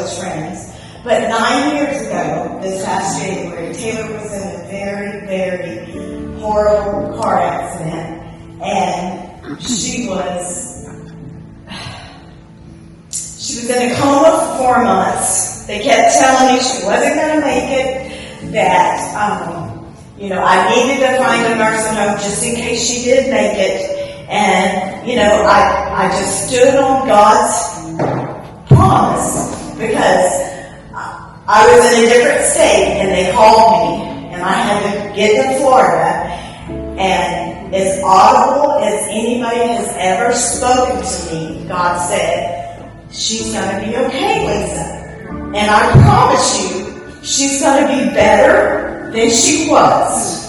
close friends. But 9 years ago, this past January, Taylor was in a very, very horrible car accident, and she was in a coma for 4 months. They kept telling me she wasn't going to make it, that, I needed to find a nursing home just in case she did make it. And, I just stood on God's promise, because I was in a different state, and they called me, and I had to get to Florida, and as audible as anybody has ever spoken to me, God said, she's going to be okay, Lisa. And I promise you, she's going to be better than she was.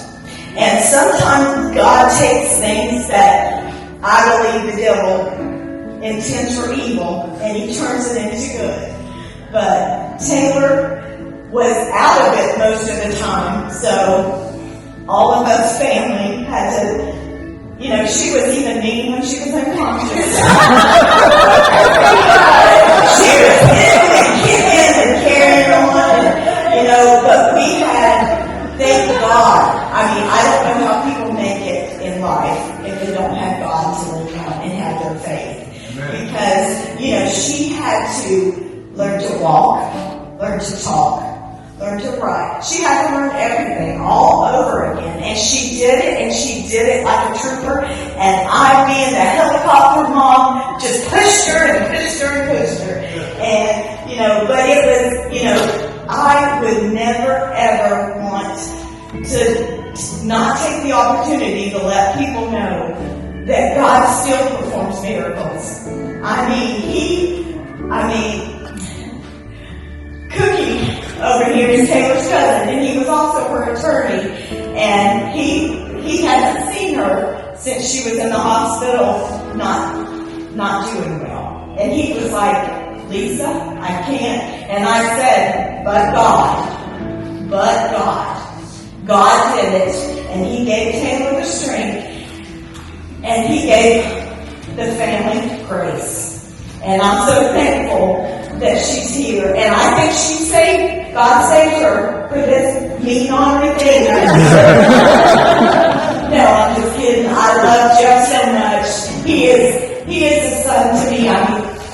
And sometimes God takes things that I believe the devil intends for evil, and he turns it into good. But Taylor was out of it most of the time, so all of us family had to, she was even mean when she was unconscious. She was hitting and kicking and carrying on, but we had, thank God. I don't know how people make it in life if they don't have God to lean on and have their faith. Amen. Because, she had to learn to walk, learn to talk, learn to write. She had to learn everything all over again. And she did it, and she did it like a trooper. And I, being the helicopter mom, just pushed her and pushed her and pushed her. And, but it was, I would never ever want to not take the opportunity to let people know that God still performs miracles. Cookie over here is Taylor's cousin, and he was also her attorney, and he hadn't seen her since she was in the hospital not doing well. And he was like, Lisa, I can't. And I said, but God. God did it, and he gave Taylor the strength, and he gave the family grace. And I'm so thankful that she's here. And I think God saved her for this mean ornery thing. No, I'm just kidding. I love Jeff so much. He is a son to me.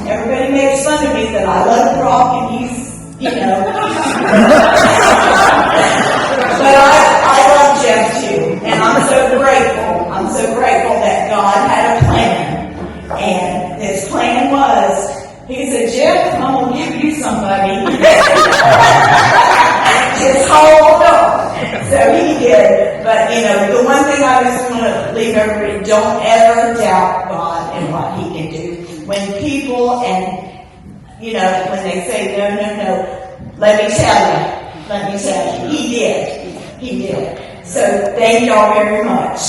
Everybody makes fun of me that I love Brock, and he's, but I love Jeff too. And I'm so grateful. I'm so grateful that God had a plan. And his plan was, he said, Jeff, I'm going to give you somebody. Just hold on. So he did. But, the one thing I just want to leave everybody, don't ever doubt God and what he can do. When people when they say, no, let me tell you, he did. So thank y'all very much.